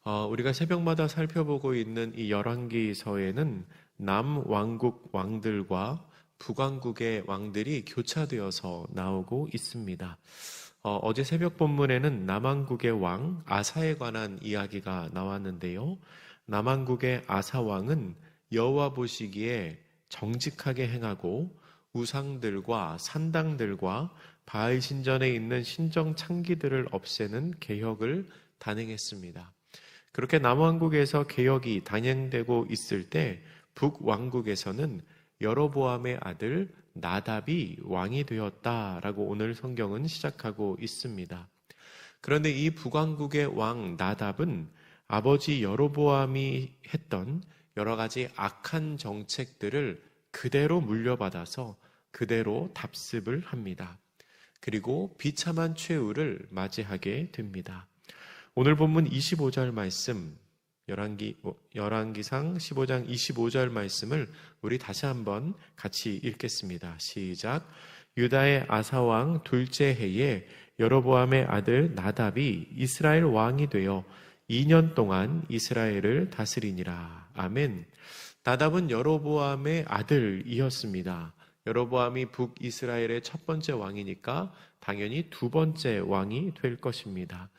우리가 새벽마다 살펴보고 있는 이 열왕기서에는 남왕국 왕들과 북왕국의 왕들이 교차되어서 나오고 있습니다. 어제 새벽 본문에는 남왕국의 왕 아사에 관한 이야기가 나왔는데요. 남왕국의 아사 왕은 여호와 보시기에 정직하게 행하고 우상들과 산당들과 바알 신전에 있는 신정 창기들을 없애는 개혁을 단행했습니다. 그렇게 남왕국에서 개혁이 단행되고 있을 때 북왕국에서는 여로보암의 아들 나답이 왕이 되었다라고 오늘 성경은 시작하고 있습니다. 그런데 이 북왕국의 왕 나답은 아버지 여로보암이 했던 여러 가지 악한 정책들을 그대로 물려받아서 그대로 답습을 합니다. 그리고 비참한 최후를 맞이하게 됩니다. 오늘 본문 25절 말씀, 열왕기상 15장 25절 말씀을 우리 다시 한번 같이 읽겠습니다. 시작. 유다의 아사왕 둘째 해에 여로보암의 아들 나답이 이스라엘 왕이 되어 2년 동안 이스라엘을 다스리니라. 아멘. 나답은 여로보암의 아들이었습니다. 여로보암이 북이스라엘의 첫 번째 왕이니까 당연히 두 번째 왕이 될 것입니다.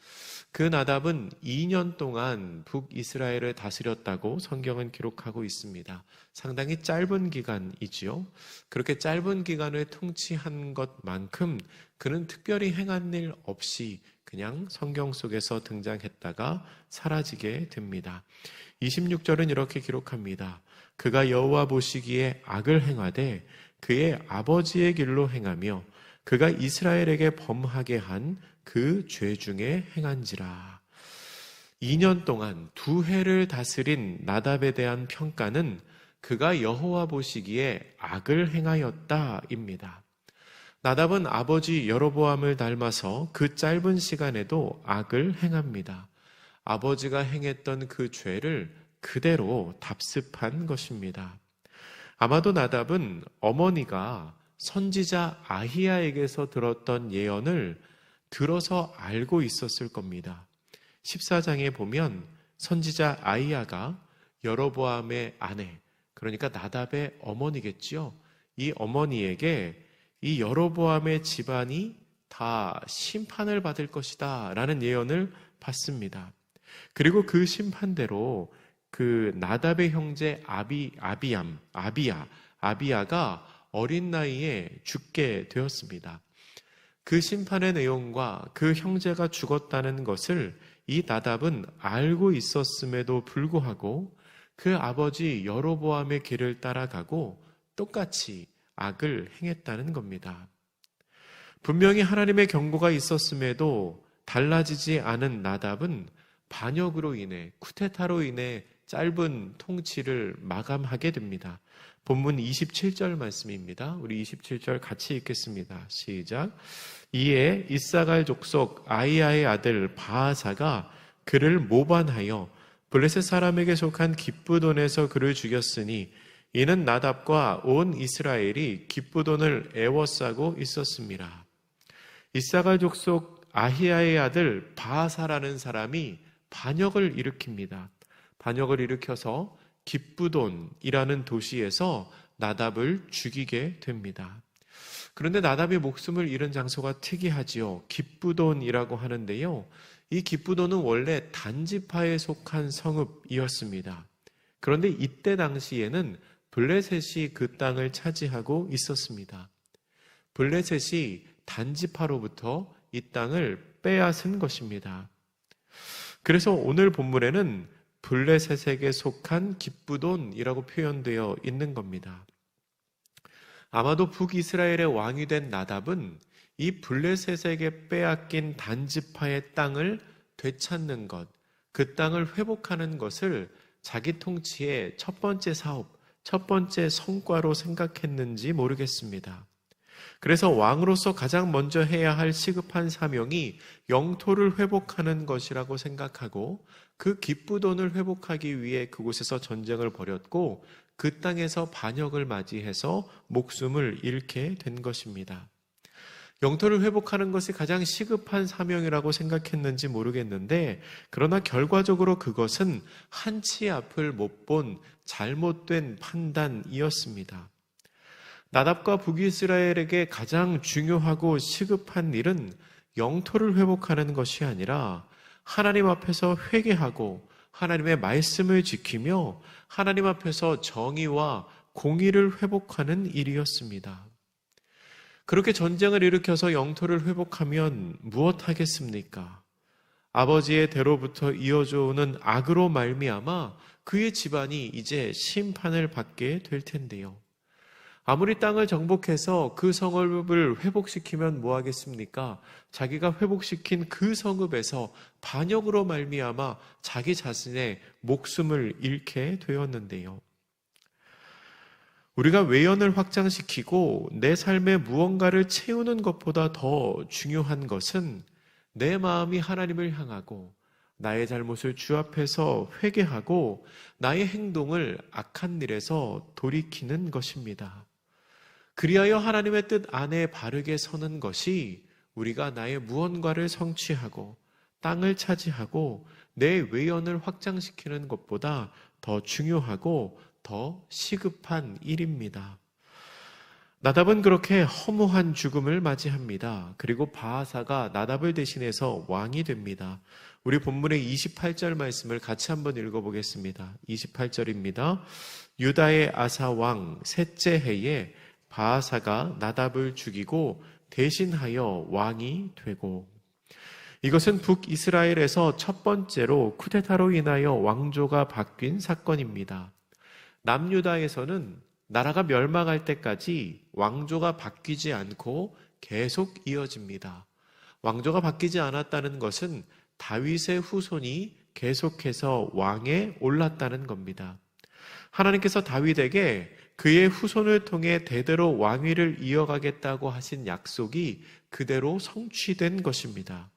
그 나답은 2년 동안 북이스라엘을 다스렸다고 성경은 기록하고 있습니다. 상당히 짧은 기간이지요. 그렇게 짧은 기간을 통치한 것만큼 그는 특별히 행한 일 없이 그냥 성경 속에서 등장했다가 사라지게 됩니다. 26절은 이렇게 기록합니다. 그가 여호와 보시기에 악을 행하되 그의 아버지의 길로 행하며 그가 이스라엘에게 범하게 한 그 죄 중에 행한지라. 2년 동안 두 해를 다스린 나답에 대한 평가는 그가 여호와 보시기에 악을 행하였다입니다. 나답은 아버지 여로보암을 닮아서 그 짧은 시간에도 악을 행합니다. 아버지가 행했던 그 죄를 그대로 답습한 것입니다. 아마도 나답은 어머니가 선지자 아히야에게서 들었던 예언을 들어서 알고 있었을 겁니다. 14장에 보면 선지자 아히야가 여로보암의 아내, 그러니까 나답의 어머니겠지요. 이 어머니에게 이 여로보암의 집안이 다 심판을 받을 것이다 라는 예언을 받습니다. 그리고 그 심판대로 그 나답의 형제 아비야가 어린 나이에 죽게 되었습니다. 그 심판의 내용과 그 형제가 죽었다는 것을 이 나답은 알고 있었음에도 불구하고 그 아버지 여로보암의 길을 따라가고 똑같이 악을 행했다는 겁니다. 분명히 하나님의 경고가 있었음에도 달라지지 않은 나답은 반역으로 인해, 쿠데타로 인해 짧은 통치를 마감하게 됩니다. 본문 27절 말씀입니다. 우리 27절 같이 읽겠습니다. 시작. 이에 이사갈 족속 아히야의 아들 바아사가 그를 모반하여 블레셋 사람에게 속한 기브돈에서 그를 죽였으니 이는 나답과 온 이스라엘이 기브돈을 애워싸고 있었습니다. 이사갈 족속 아히야의 아들 바아사라는 사람이 반역을 일으킵니다. 반역을 일으켜서 기브돈이라는 도시에서 나답을 죽이게 됩니다. 그런데 나답이 목숨을 잃은 장소가 특이하지요. 기브돈이라고 하는데요. 이 기브돈은 원래 단지파에 속한 성읍이었습니다. 그런데 이때 당시에는 블레셋이 그 땅을 차지하고 있었습니다. 블레셋이 단지파로부터 이 땅을 빼앗은 것입니다. 그래서 오늘 본문에는 블레셋에게 속한 기브돈이라고 표현되어 있는 겁니다. 아마도 북이스라엘의 왕이 된 나답은 이 블레셋에게 빼앗긴 단지파의 땅을 되찾는 것, 그 땅을 회복하는 것을 자기 통치의 첫 번째 사업, 첫 번째 성과로 생각했는지 모르겠습니다. 그래서 왕으로서 가장 먼저 해야 할 시급한 사명이 영토를 회복하는 것이라고 생각하고 그 기브돈을 회복하기 위해 그곳에서 전쟁을 벌였고 그 땅에서 반역을 맞이해서 목숨을 잃게 된 것입니다. 영토를 회복하는 것이 가장 시급한 사명이라고 생각했는지 모르겠는데, 그러나 결과적으로 그것은 한치 앞을 못 본 잘못된 판단이었습니다. 나답과 북이스라엘에게 가장 중요하고 시급한 일은 영토를 회복하는 것이 아니라 하나님 앞에서 회개하고 하나님의 말씀을 지키며 하나님 앞에서 정의와 공의를 회복하는 일이었습니다. 그렇게 전쟁을 일으켜서 영토를 회복하면 무엇 하겠습니까? 아버지의 대로부터 이어져 오는 악으로 말미암아 그의 집안이 이제 심판을 받게 될 텐데요. 아무리 땅을 정복해서 그 성읍을 회복시키면 뭐 하겠습니까? 자기가 회복시킨 그 성읍에서 반역으로 말미암아 자기 자신의 목숨을 잃게 되었는데요. 우리가 외연을 확장시키고 내 삶에 무언가를 채우는 것보다 더 중요한 것은 내 마음이 하나님을 향하고 나의 잘못을 주 앞에서 회개하고 나의 행동을 악한 일에서 돌이키는 것입니다. 그리하여 하나님의 뜻 안에 바르게 서는 것이 우리가 나의 무언가를 성취하고 땅을 차지하고 내 외연을 확장시키는 것보다 더 중요하고 더 시급한 일입니다. 나답은 그렇게 허무한 죽음을 맞이합니다. 그리고 바하사가 나답을 대신해서 왕이 됩니다. 우리 본문의 28절 말씀을 같이 한번 읽어보겠습니다. 28절입니다. 유다의 아사 왕 셋째 해에 바하사가 나답을 죽이고 대신하여 왕이 되고, 이것은 북이스라엘에서 첫 번째로 쿠데타로 인하여 왕조가 바뀐 사건입니다. 남유다에서는 나라가 멸망할 때까지 왕조가 바뀌지 않고 계속 이어집니다. 왕조가 바뀌지 않았다는 것은 다윗의 후손이 계속해서 왕에 올랐다는 겁니다. 하나님께서 다윗에게 그의 후손을 통해 대대로 왕위를 이어가겠다고 하신 약속이 그대로 성취된 것입니다.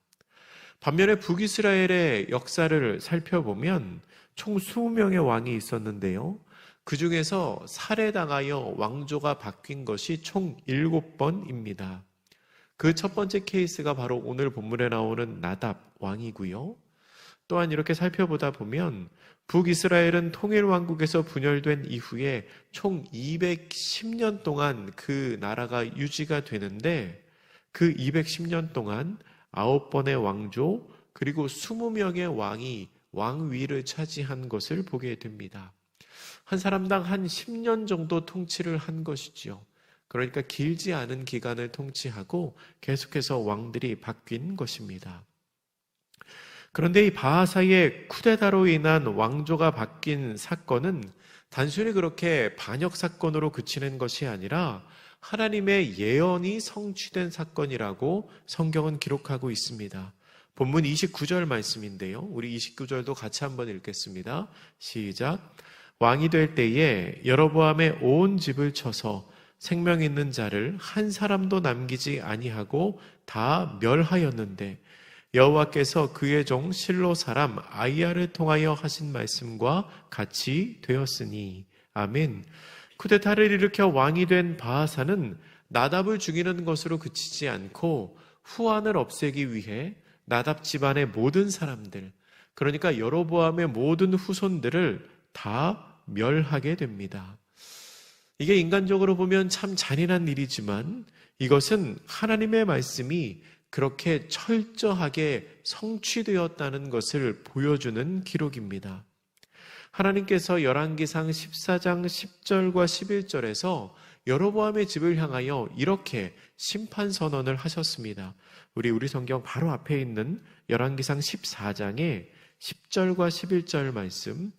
반면에 북이스라엘의 역사를 살펴보면 총 20명의 왕이 있었는데요. 그 중에서 살해당하여 왕조가 바뀐 것이 총 7번입니다. 그 첫 번째 케이스가 바로 오늘 본문에 나오는 나답 왕이고요. 또한 이렇게 살펴보다 보면 북이스라엘은 통일왕국에서 분열된 이후에 총 210년 동안 그 나라가 유지가 되는데, 그 210년 동안 9번의 왕조 그리고 20명의 왕이 왕위를 차지한 것을 보게 됩니다. 한 사람당 한 10년 정도 통치를 한 것이지요. 그러니까 길지 않은 기간을 통치하고 계속해서 왕들이 바뀐 것입니다. 그런데 이 바하사의 쿠데타로 인한 왕조가 바뀐 사건은 단순히 그렇게 반역 사건으로 그치는 것이 아니라 하나님의 예언이 성취된 사건이라고 성경은 기록하고 있습니다. 본문 29절 말씀인데요. 우리 29절도 같이 한번 읽겠습니다. 시작. 왕이 될 때에 여로보암의 온 집을 쳐서 생명 있는 자를 한 사람도 남기지 아니하고 다 멸하였는데, 여호와께서 그의 종 실로 사람 아이야를 통하여 하신 말씀과 같이 되었으니. 아멘. 쿠데타를 일으켜 왕이 된 바하사는 나답을 죽이는 것으로 그치지 않고 후환을 없애기 위해 나답 집안의 모든 사람들, 그러니까 여로보암의 모든 후손들을 다 멸하게 됩니다. 이게 인간적으로 보면 참 잔인한 일이지만 이것은 하나님의 말씀이 그렇게 철저하게 성취되었다는 것을 보여주는 기록입니다. 하나님께서 열왕기상 14장 10절과 11절에서 여로보암의 집을 향하여 이렇게 심판 선언을 하셨습니다. 우리 성경 바로 앞에 있는 열왕기상 14장의 10절과 11절 말씀,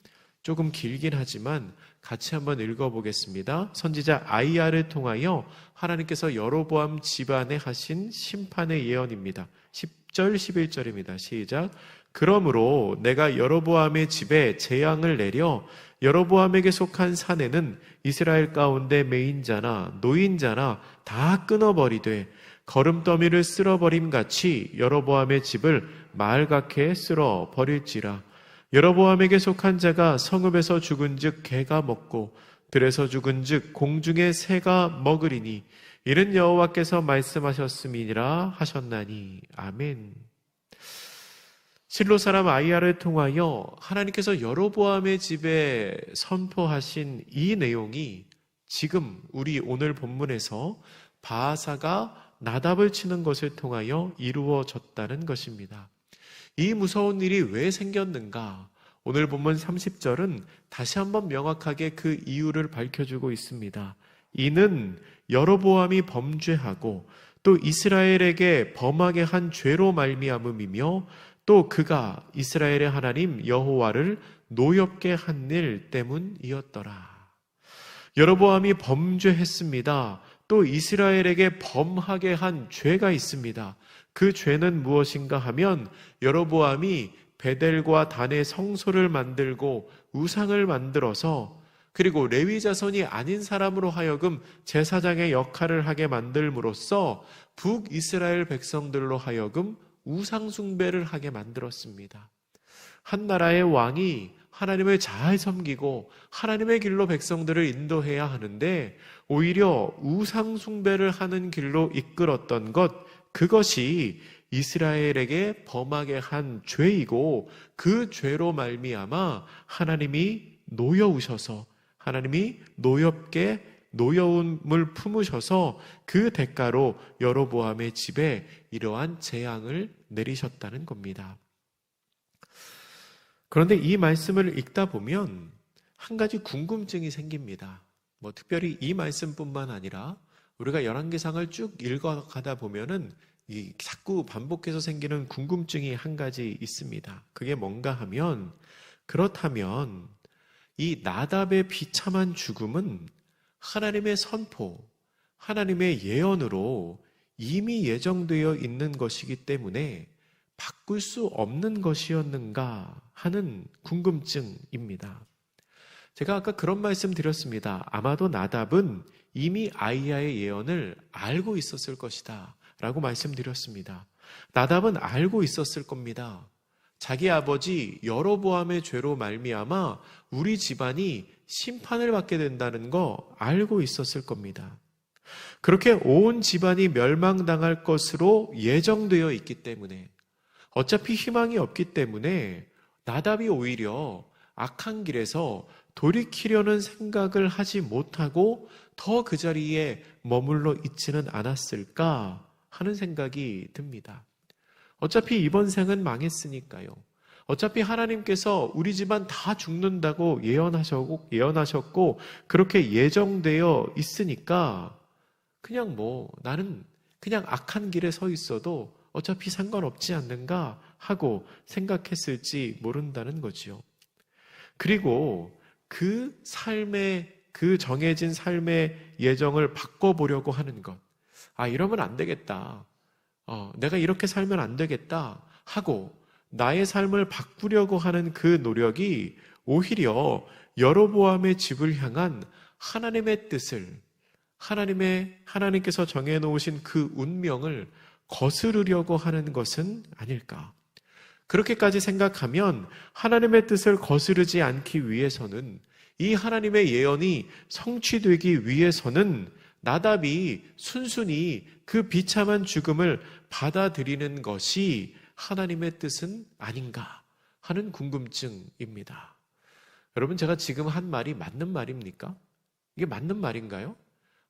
조금 길긴 하지만 같이 한번 읽어보겠습니다. 선지자 아이야를 통하여 하나님께서 여로보암 집안에 하신 심판의 예언입니다. 10절 11절입니다. 시작. 그러므로 내가 여로보암의 집에 재앙을 내려 여로보암에게 속한 사내는 이스라엘 가운데 매인자나 노인자나 다 끊어버리되 거름더미를 쓸어버림 같이 여로보암의 집을 말갛게 쓸어버릴지라. 여로보암에게 속한 자가 성읍에서 죽은즉 개가 먹고 들에서 죽은즉 공중의 새가 먹으리니 이는 여호와께서 말씀하셨음이니라 하셨나니. 아멘. 실로 사람 아이야를 통하여 하나님께서 여로보암의 집에 선포하신 이 내용이 지금 우리 오늘 본문에서 바아사가 나답을 치는 것을 통하여 이루어졌다는 것입니다. 이 무서운 일이 왜 생겼는가? 오늘 본문 30절은 다시 한번 명확하게 그 이유를 밝혀주고 있습니다. 이는 여로보암이 범죄하고 또 이스라엘에게 범하게 한 죄로 말미암음이며 또 그가 이스라엘의 하나님 여호와를 노엽게 한 일 때문이었더라. 여로보암이 범죄했습니다. 또 이스라엘에게 범하게 한 죄가 있습니다. 그 죄는 무엇인가 하면 여로보암이 베델과 단의 성소를 만들고 우상을 만들어서 그리고 레위 자손이 아닌 사람으로 하여금 제사장의 역할을 하게 만들므로써 북이스라엘 백성들로 하여금 우상 숭배를 하게 만들었습니다. 한 나라의 왕이 하나님을 잘 섬기고 하나님의 길로 백성들을 인도해야 하는데 오히려 우상 숭배를 하는 길로 이끌었던 그것이 이스라엘에게 범하게 한 죄이고 그 죄로 말미암아 하나님이 노여우셔서 하나님이 노여움을 품으셔서 그 대가로 여로보암의 집에 이러한 재앙을 내리셨다는 겁니다. 그런데 이 말씀을 읽다 보면 한 가지 궁금증이 생깁니다. 특별히 이 말씀뿐만 아니라 우리가 열왕기상을 쭉 읽어가다 보면은 자꾸 반복해서 생기는 궁금증이 한 가지 있습니다. 그게 뭔가 하면 그렇다면 이 나답의 비참한 죽음은 하나님의 선포, 하나님의 예언으로 이미 예정되어 있는 것이기 때문에 바꿀 수 없는 것이었는가 하는 궁금증입니다. 제가 아까 그런 말씀 드렸습니다. 아마도 나답은 이미 아이야의 예언을 알고 있었을 것이다 라고 말씀드렸습니다. 나답은 알고 있었을 겁니다. 자기 아버지 여로보암의 죄로 말미암아 우리 집안이 심판을 받게 된다는 거 알고 있었을 겁니다. 그렇게 온 집안이 멸망당할 것으로 예정되어 있기 때문에 어차피 희망이 없기 때문에 나답이 오히려 악한 길에서 돌이키려는 생각을 하지 못하고 더 그 자리에 머물러 있지는 않았을까 하는 생각이 듭니다. 어차피 이번 생은 망했으니까요. 어차피 하나님께서 우리 집안 다 죽는다고 예언하셨고 그렇게 예정되어 있으니까 그냥 나는 그냥 악한 길에 서 있어도 어차피 상관없지 않는가 하고 생각했을지 모른다는 거지요. 그리고 그 정해진 삶의 예정을 바꿔보려고 하는 것. 이러면 안 되겠다. 내가 이렇게 살면 안 되겠다 하고 나의 삶을 바꾸려고 하는 그 노력이 오히려 여로보암의 집을 향한 하나님의 뜻을 하나님께서 정해놓으신 그 운명을 거스르려고 하는 것은 아닐까. 그렇게까지 생각하면 하나님의 뜻을 거스르지 않기 위해서는 이 하나님의 예언이 성취되기 위해서는 나답이 순순히 그 비참한 죽음을 받아들이는 것이 하나님의 뜻은 아닌가 하는 궁금증입니다. 여러분, 제가 지금 한 말이 맞는 말입니까? 이게 맞는 말인가요?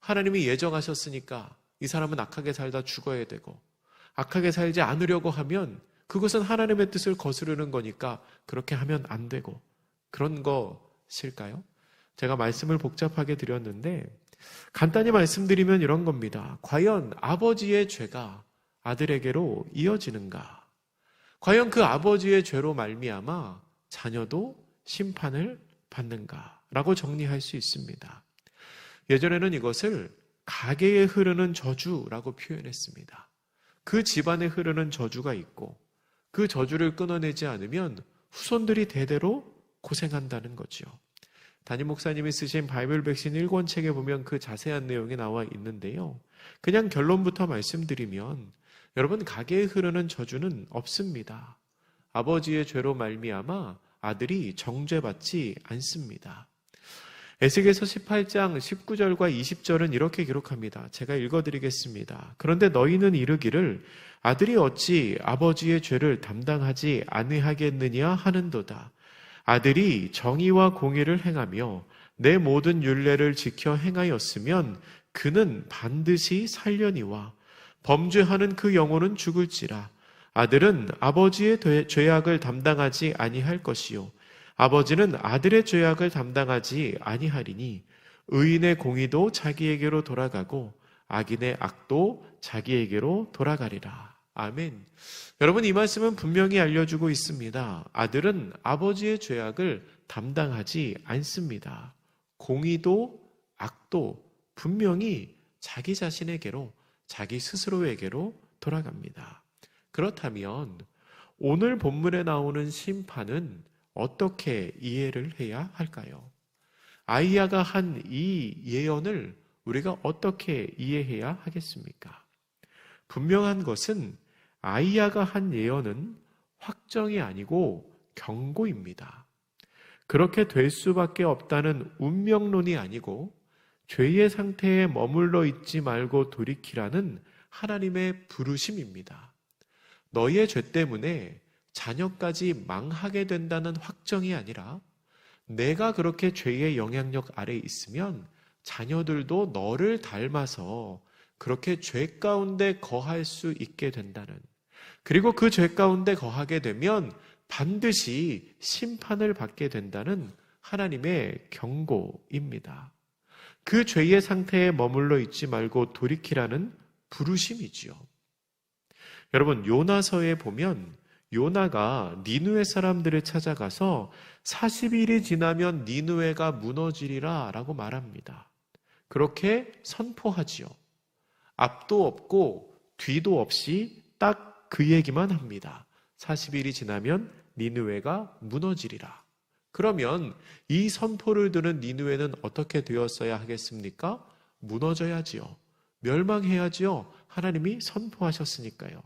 하나님이 예정하셨으니까 이 사람은 악하게 살다 죽어야 되고 악하게 살지 않으려고 하면 그것은 하나님의 뜻을 거스르는 거니까 그렇게 하면 안 되고 그런 것일까요? 제가 말씀을 복잡하게 드렸는데 간단히 말씀드리면 이런 겁니다. 과연 아버지의 죄가 아들에게로 이어지는가? 과연 그 아버지의 죄로 말미암아 자녀도 심판을 받는가? 라고 정리할 수 있습니다. 예전에는 이것을 가계에 흐르는 저주라고 표현했습니다. 그 집안에 흐르는 저주가 있고 그 저주를 끊어내지 않으면 후손들이 대대로 고생한다는 거죠. 담임 목사님이 쓰신 바이블 백신 1권책에 보면 그 자세한 내용이 나와 있는데요. 그냥 결론부터 말씀드리면 여러분, 가계에 흐르는 저주는 없습니다. 아버지의 죄로 말미암아 아들이 정죄받지 않습니다. 에스겔서 18장 19절과 20절은 이렇게 기록합니다. 제가 읽어드리겠습니다. 그런데 너희는 이르기를 아들이 어찌 아버지의 죄를 담당하지 아니하겠느냐 하는도다. 아들이 정의와 공의를 행하며 내 모든 율례를 지켜 행하였으면 그는 반드시 살려니와 범죄하는 그 영혼은 죽을지라. 아들은 아버지의 죄악을 담당하지 아니할 것이요 아버지는 아들의 죄악을 담당하지 아니하리니 의인의 공의도 자기에게로 돌아가고 악인의 악도 자기에게로 돌아가리라. 아멘. 여러분, 이 말씀은 분명히 알려주고 있습니다. 아들은 아버지의 죄악을 담당하지 않습니다. 공의도 악도 분명히 자기 자신에게로, 자기 스스로에게로 돌아갑니다. 그렇다면 오늘 본문에 나오는 심판은 어떻게 이해를 해야 할까요? 아이야가 한 이 예언을 우리가 어떻게 이해해야 하겠습니까? 분명한 것은 아이야가 한 예언은 확정이 아니고 경고입니다. 그렇게 될 수밖에 없다는 운명론이 아니고 죄의 상태에 머물러 있지 말고 돌이키라는 하나님의 부르심입니다. 너희의 죄 때문에 자녀까지 망하게 된다는 확정이 아니라 내가 그렇게 죄의 영향력 아래에 있으면 자녀들도 너를 닮아서 그렇게 죄 가운데 거할 수 있게 된다는, 그리고 그 죄 가운데 거하게 되면 반드시 심판을 받게 된다는 하나님의 경고입니다. 그 죄의 상태에 머물러 있지 말고 돌이키라는 부르심이지요. 여러분, 요나서에 보면 요나가 니느웨 사람들을 찾아가서 40일이 지나면 니느웨가 무너지리라 라고 말합니다. 그렇게 선포하지요. 앞도 없고 뒤도 없이 딱 그 얘기만 합니다. 40일이 지나면 니느웨가 무너지리라. 그러면 이 선포를 들은 니느웨는 어떻게 되었어야 하겠습니까? 무너져야지요. 멸망해야지요. 하나님이 선포하셨으니까요.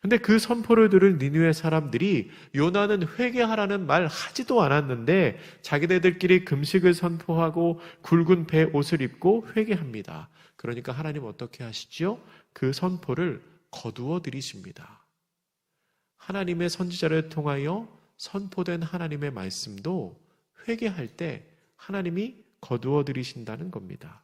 근데 그 선포를 들은 니느웨 사람들이 요나는 회개하라는 말 하지도 않았는데 자기네들끼리 금식을 선포하고 굵은 배 옷을 입고 회개합니다. 그러니까 하나님 어떻게 하시지요? 그 선포를 거두어 들이십니다. 하나님의 선지자를 통하여 선포된 하나님의 말씀도 회개할 때 하나님이 거두어 들이신다는 겁니다.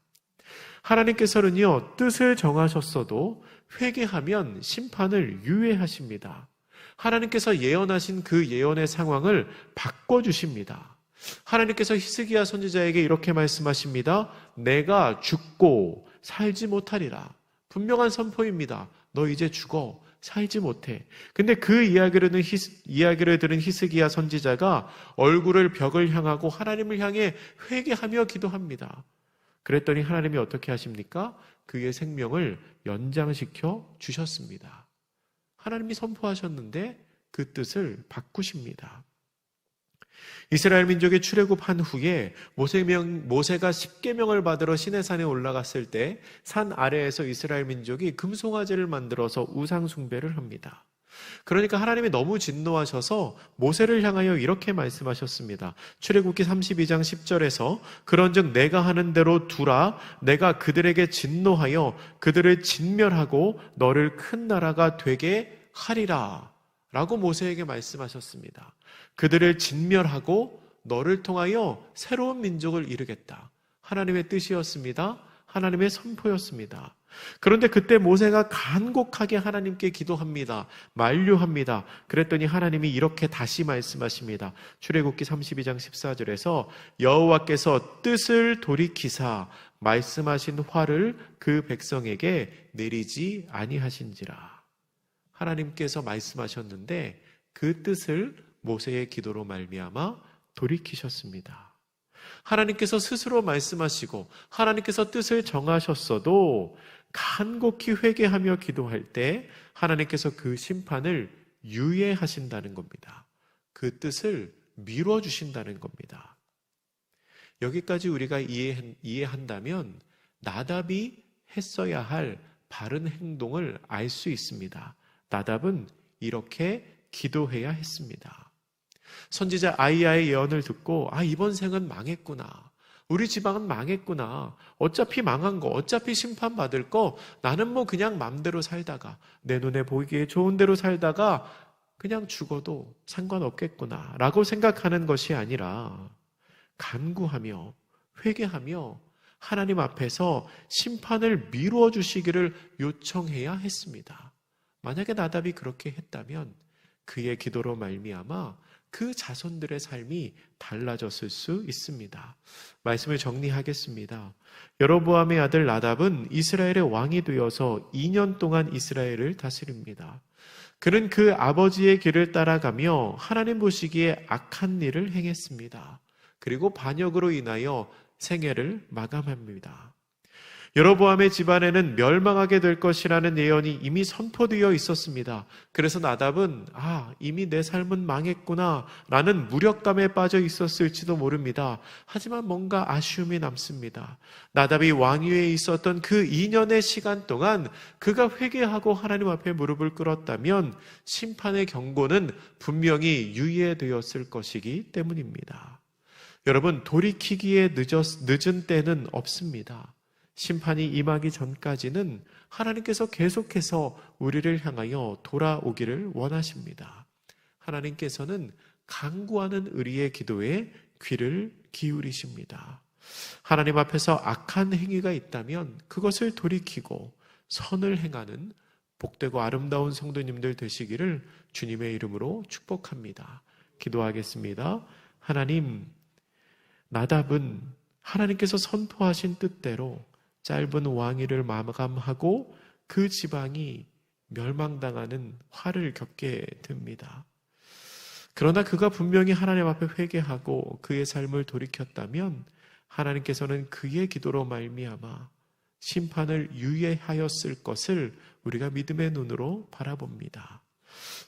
하나님께서는요, 뜻을 정하셨어도 회개하면 심판을 유예하십니다. 하나님께서 예언하신 그 예언의 상황을 바꿔주십니다. 하나님께서 히스기야 선지자에게 이렇게 말씀하십니다. 내가 죽고 살지 못하리라. 분명한 선포입니다. 너 이제 죽어. 살지 못해. 근데 그 이야기를 들은 히스기야 선지자가 얼굴을 벽을 향하고 하나님을 향해 회개하며 기도합니다. 그랬더니 하나님이 어떻게 하십니까? 그의 생명을 연장시켜 주셨습니다. 하나님이 선포하셨는데 그 뜻을 바꾸십니다. 이스라엘 민족이 출애굽한 후에 모세가 십계명을 받으러 시내산에 올라갔을 때 산 아래에서 이스라엘 민족이 금송아지를 만들어서 우상 숭배를 합니다. 그러니까 하나님이 너무 진노하셔서 모세를 향하여 이렇게 말씀하셨습니다. 출애굽기 32장 10절에서 그런즉 내가 하는 대로 두라. 내가 그들에게 진노하여 그들을 진멸하고 너를 큰 나라가 되게 하리라 라고 모세에게 말씀하셨습니다. 그들을 진멸하고 너를 통하여 새로운 민족을 이루겠다. 하나님의 뜻이었습니다. 하나님의 선포였습니다. 그런데 그때 모세가 간곡하게 하나님께 기도합니다. 만류합니다. 그랬더니 하나님이 이렇게 다시 말씀하십니다. 출애굽기 32장 14절에서 여호와께서 뜻을 돌이키사 말씀하신 화를 그 백성에게 내리지 아니하신지라. 하나님께서 말씀하셨는데 그 뜻을 모세의 기도로 말미암아 돌이키셨습니다. 하나님께서 스스로 말씀하시고 하나님께서 뜻을 정하셨어도 간곡히 회개하며 기도할 때 하나님께서 그 심판을 유예하신다는 겁니다. 그 뜻을 미뤄주신다는 겁니다. 여기까지 우리가 이해한다면 나답이 했어야 할 바른 행동을 알 수 있습니다. 나답은 이렇게 기도해야 했습니다. 선지자 아이야의 예언을 듣고 이번 생은 망했구나. 우리 지방은 망했구나. 어차피 망한 거, 어차피 심판받을 거, 나는 뭐 그냥 맘대로 살다가, 내 눈에 보이기에 좋은 대로 살다가 그냥 죽어도 상관없겠구나 라고 생각하는 것이 아니라 간구하며 회개하며 하나님 앞에서 심판을 미루어 주시기를 요청해야 했습니다. 만약에 나답이 그렇게 했다면 그의 기도로 말미암아 그 자손들의 삶이 달라졌을 수 있습니다. 말씀을 정리하겠습니다. 여로보암의 아들 나답은 이스라엘의 왕이 되어서 2년 동안 이스라엘을 다스립니다. 그는 그 아버지의 길을 따라가며 하나님 보시기에 악한 일을 행했습니다. 그리고 반역으로 인하여 생애를 마감합니다. 여로보암의 집안에는 멸망하게 될 것이라는 예언이 이미 선포되어 있었습니다. 그래서 나답은 이미 내 삶은 망했구나 라는 무력감에 빠져 있었을지도 모릅니다. 하지만 뭔가 아쉬움이 남습니다. 나답이 왕위에 있었던 그 2년의 시간 동안 그가 회개하고 하나님 앞에 무릎을 꿇었다면 심판의 경고는 분명히 유예되었을 것이기 때문입니다. 여러분, 돌이키기에 늦은 때는 없습니다. 심판이 임하기 전까지는 하나님께서 계속해서 우리를 향하여 돌아오기를 원하십니다. 하나님께서는 간구하는 의리의 기도에 귀를 기울이십니다. 하나님 앞에서 악한 행위가 있다면 그것을 돌이키고 선을 행하는 복되고 아름다운 성도님들 되시기를 주님의 이름으로 축복합니다. 기도하겠습니다. 하나님, 나답은 하나님께서 선포하신 뜻대로 짧은 왕위를 마감하고 그 지방이 멸망당하는 화를 겪게 됩니다. 그러나 그가 분명히 하나님 앞에 회개하고 그의 삶을 돌이켰다면 하나님께서는 그의 기도로 말미암아 심판을 유예하였을 것을 우리가 믿음의 눈으로 바라봅니다.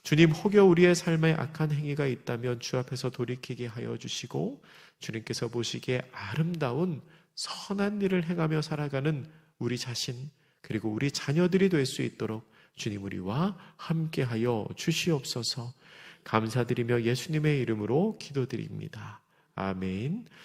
주님, 혹여 우리의 삶에 악한 행위가 있다면 주 앞에서 돌이키게 하여 주시고 주님께서 보시기에 아름다운 선한 일을 행하며 살아가는 우리 자신 그리고 우리 자녀들이 될 수 있도록 주님 우리와 함께하여 주시옵소서. 감사드리며 예수님의 이름으로 기도드립니다. 아멘.